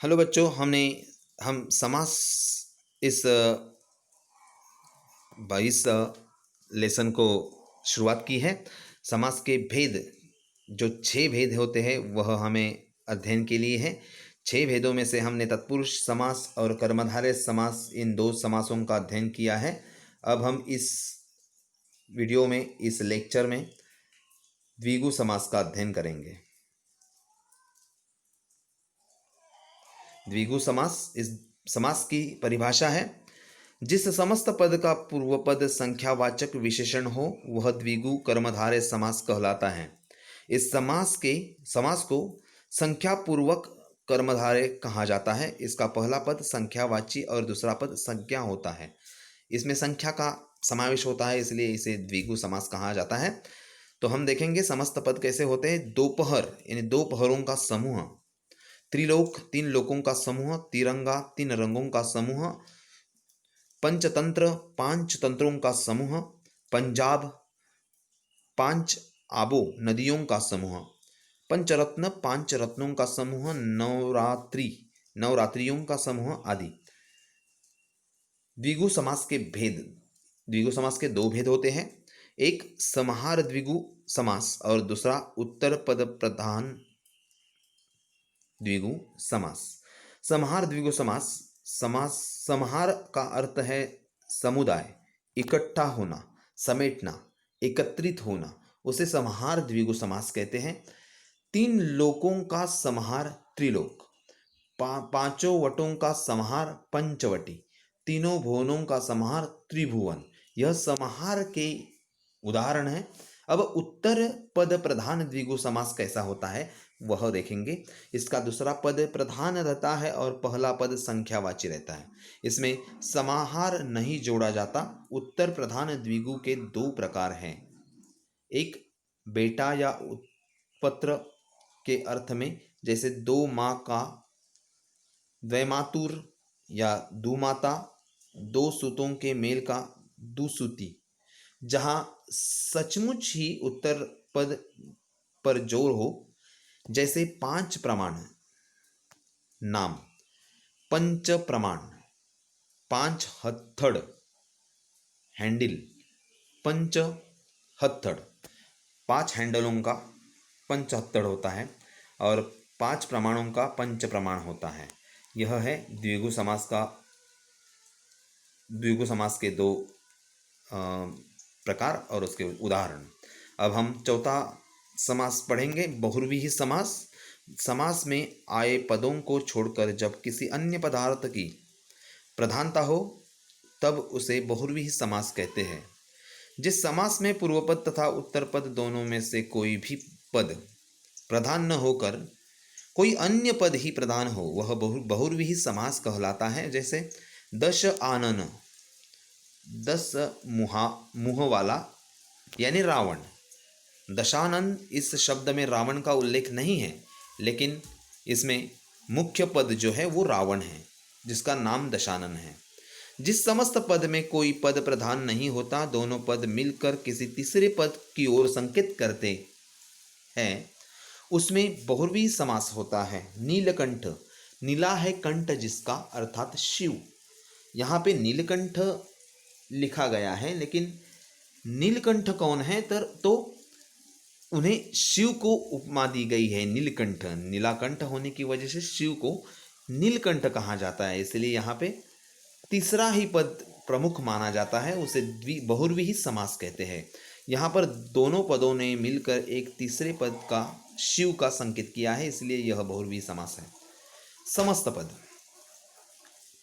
Hello बच्चों, हम समास इस 22 लेसन को शुरुआत की है। समास के भेद, जो 6 भेद होते हैं, वह हमें अध्ययन के लिए है। 6 भेदों में से हमने तत्पुरुष समास और कर्मधारय समास, इन 2 समासों का अध्ययन किया है। अब हम इस वीडियो में, इस लेक्चर में द्विगु समास का अध्ययन करेंगे। द्विगु समास, इस समास की परिभाषा है: जिस समस्त पद का पूर्व पद संख्यावाचक विशेषण हो वह द्विगु कर्मधारय समास कहलाता है। इस समास को संख्यापूर्वक कर्मधारय कहा जाता है। इसका पहला पद संख्यावाची और दूसरा पद संज्ञा होता है। इसमें संख्या का समावेश होता है, इसलिए इसे द्विगु समास कहा जाता है। तो हम देखेंगे समस्त पद कैसे होते हैं। दोपहर यानी 2 पहरों का समूह, त्रिलोक 3 लोकों का समूह, तिरंगा 3 रंगों का समूह, पंचतंत्र 5 तंत्रों का समूह, पंजाब 5 आबों नदियों का समूह, पंचरत्न 5 रत्नों का समूह, नवरात्रियों का समूह आदि। द्विगु समास के भेद। द्विगु समास के 2 भेद होते हैं, एक समाहार द्विगु समास और दूसरा उत्तर पद प्रधान द्विगु समास। समाहार द्विगु समाहार का अर्थ है समुदाय, इकट्ठा होना, समेटना, एकत्रित होना, उसे समाहार द्विगु समास कहते हैं। 3 लोकों का समाहार त्रिलोक, 5 वटों का समाहार पंचवटी, 3 भुवनों का समाहार त्रिभुवन, यह समाहार के उदाहरण है। अब उत्तर पद प्रधान द्विगु समास कैसा होता है वह देखेंगे। इसका दूसरा पद प्रधान रहता है और पहला पद संख्यावाची रहता है। इसमें समाहार नहीं जोड़ा जाता। उत्तर प्रधान द्विगु के 2 प्रकार हैं। एक बेटा या उत्पत्र के अर्थ में, जैसे 2 माँ का द्वैमातुर या दुमाता, 2 सूतों के मेल का दुसूती, जहाँ सचमुच ही उत्तर पद पर जोर हो, जैसे 5 प्रमाण नाम, पंच प्रमाण, 5 हथड़ हैंडल, पंच हथड़ 5 हैंडलों का पंच हथड़ होता है और 5 प्रमाणों का पंच प्रमाण होता है। यह है द्विगु समास के 2 प्रकार और उसके उदाहरण। अब हम चौथा समास पढ़ेंगे, बहुव्रीहि समास। समास में आए पदों को छोड़कर जब किसी अन्य पदार्थ की प्रधानता हो तब उसे बहुव्रीहि समास कहते हैं। जिस समास में पूर्व पद तथा उत्तर पद दोनों में से कोई भी पद प्रधान न होकर कोई अन्य पद ही प्रधान हो वह बहुव्रीहि समास कहलाता है। जैसे 10 आनन, 10 मुँह वाला यानी रावण। दशानन, इस शब्द में रावण का उल्लेख नहीं है, लेकिन इसमें मुख्य पद जो है वो रावण है, जिसका नाम दशानन है। जिस समस्त पद में कोई पद प्रधान नहीं होता, दोनों पद मिलकर किसी तीसरे पद की ओर संकेत करते हैं, उसमें बहुव्रीहि समास होता है। नीलकंठ, नीला है कंठ जिसका, अर्थात शिव। यहाँ पे नीलकंठ लिखा गया है, लेकिन नीलकंठ कौन है तो उन्हें शिव को उपमा दी गई है। नीलकंठ, नीलाकंठ होने की वजह से शिव को नीलकंठ कहा जाता है, इसलिए यहाँ पे तीसरा ही पद प्रमुख माना जाता है, उसे बहुव्रीहि समास कहते हैं। यहाँ पर दोनों पदों ने मिलकर एक तीसरे पद का, शिव का संकेत किया है, इसलिए यह बहुव्रीहि समास है। समस्त पद।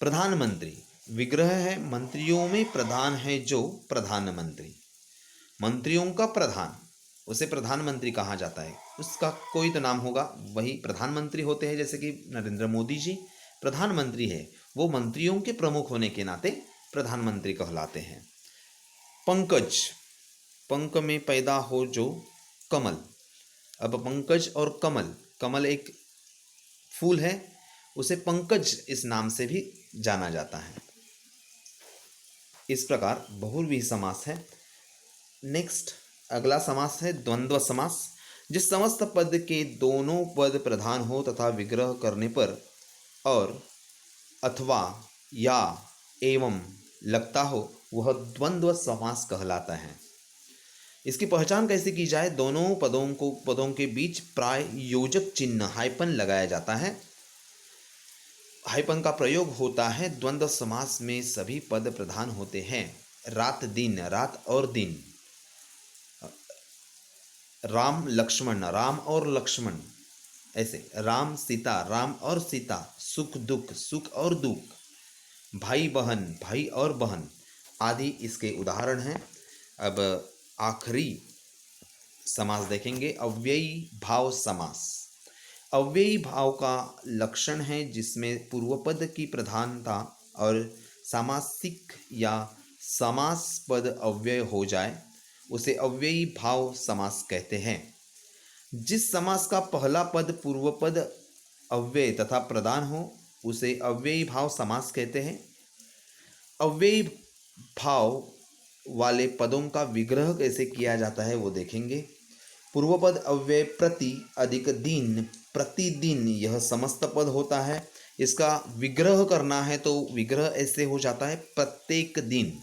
प्रधानमंत्री, विग्रह है, मंत्रियों में प्रधान है जो प्रधानमंत्री। मंत्रियों का प्रधान, उसे प्रधानमंत्री कहा जाता है। उसका कोई तो नाम होगा, वही प्रधानमंत्री होते हैं। जैसे कि नरेंद्र मोदी जी प्रधानमंत्री है, वो मंत्रियों के प्रमुख होने के नाते प्रधानमंत्री कहलाते हैं। पंकज, पंक में पैदा हो जो कमल। अब पंकज और कमल, कमल एक फूल है, उसे पंकज इस नाम से भी जाना जाता है। इस प्रकार बहुव्रीहि समास है। नेक्स्ट, अगला समास है द्वंद्व समास। जिस समस्त पद के दोनों पद प्रधान हो तथा विग्रह करने पर और अथवा या एवं लगता हो वह द्वंद्व समास कहलाता है। इसकी पहचान कैसे की जाए? दोनों पदों के बीच प्राय योजक चिन्ह हाइपन लगाया जाता है। हाइपन का प्रयोग होता है द्वंद्व समास में सभी पद प्रधान होते हैं। रात दिन, रात और दिन। राम लक्ष्मण, राम और लक्ष्मण। ऐसे राम सीता, राम और सीता। सुख दुख, सुख और दुख। भाई बहन, भाई और बहन आदि इसके उदाहरण हैं। अब आखिरी समास देखेंगे, अव्ययी भाव समास। अव्ययी भाव का लक्षण है जिसमें पूर्वपद की प्रधानता और सामासिक या समास पद अव्यय हो जाए उसे अव्ययी भाव समास कहते हैं। जिस समास का पहला पद पूर्वपद अव्यय तथा प्रधान हो उसे अव्ययी भाव समास कहते हैं। अव्ययी भाव वाले पदों का विग्रह कैसे किया जाता है वो देखेंगे। पूर्वपद अव्यय प्रति अधिक दिन, प्रतिदिन, यह समस्त पद होता है। इसका विग्रह करना है तो विग्रह ऐसे हो जाता है प्रत्येक दिन।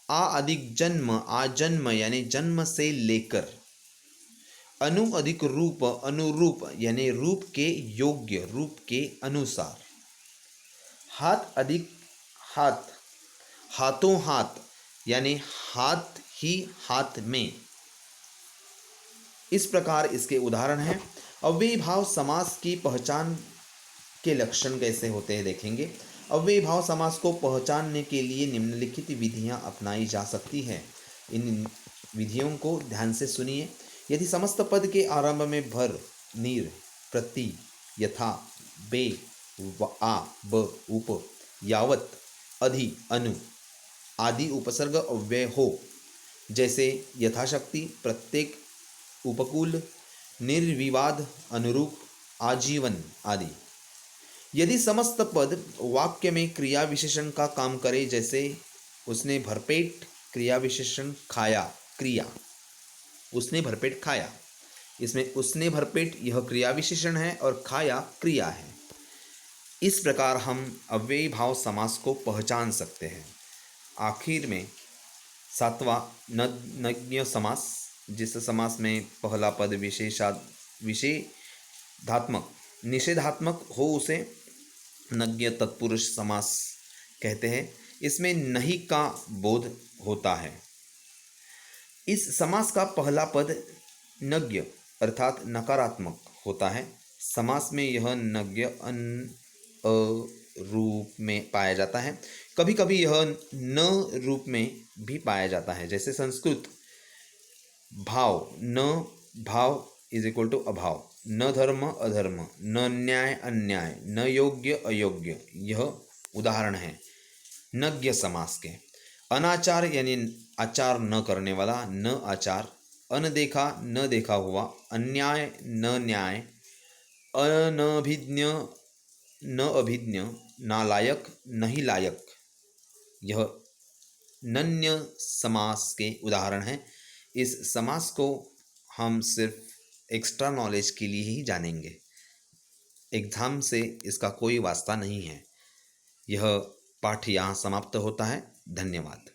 आ अधिक जन्म, आजन्म यानी जन्म से लेकर। अनु अधिक रूप, अनुरूप यानी रूप के योग्य, रूप के अनुसार। हाथ अधिक हाथ, हाथों हाथ यानी हाथ ही हाथ में। इस प्रकार इसके उदाहरण हैं। अव्ययी भाव समास की पहचान के लक्षण कैसे होते हैं देखेंगे। अव्ययी भाव समास को पहचानने के लिए निम्नलिखित विधियां अपनाई जा सकती हैं। इन विधियों को ध्यान से सुनिए। यदि समस्त पद के आरंभ में भर, नीर, प्रति, यथा, बे, आ, ब, उप, यावत, अधि, अनु आदि उपसर्ग अव्यय हो, जैसे यथाशक्ति, प्रत्येक, उपकूल, निर्विवाद, अनुरूप, आजीवन आदि। यदि समस्त पद वाक्य में क्रिया विशेषण का काम करे, जैसे उसने भरपेट, क्रिया विशेषण खाया, क्रिया, उसने भरपेट खाया। इसमें उसने भरपेट यह क्रिया विशेषण है और खाया क्रिया है। इस प्रकार हम अव्ययी भाव समास को पहचान सकते हैं। आखिर में सातवां नग्न समास, जिस समास में पहला पद विशेषाधात्मक निषेधात्मक हो उसे नग्न तत्पुरुष समास कहते हैं। इसमें नहीं का बोध होता है। इस समास का पहला पद नग्न अर्थात नकारात्मक होता है। समास में यह नग्न रूप में पाया जाता है। कभी कभी यह न रूप में भी पाया जाता है, जैसे संस्कृत भाव, न भाव इज इक्वल टू अभाव, न धर्म अधर्म, न न्याय अन्याय, न योग्य अयोग्य, यह उदाहरण है नग्न समास के। अनाचार यानी आचार न करने वाला, न आचार, अनदेखा न देखा हुआ, अन्याय न न्याय, अनभिज्ञ न अभिज्ञ, नालायक नहीं लायक, यह नन्य समास के उदाहरण हैं। इस समास को हम सिर्फ एक्स्ट्रा नॉलेज के लिए ही जानेंगे, एग्जाम से इसका कोई वास्ता नहीं है। यह पाठ यहाँ समाप्त होता है। धन्यवाद।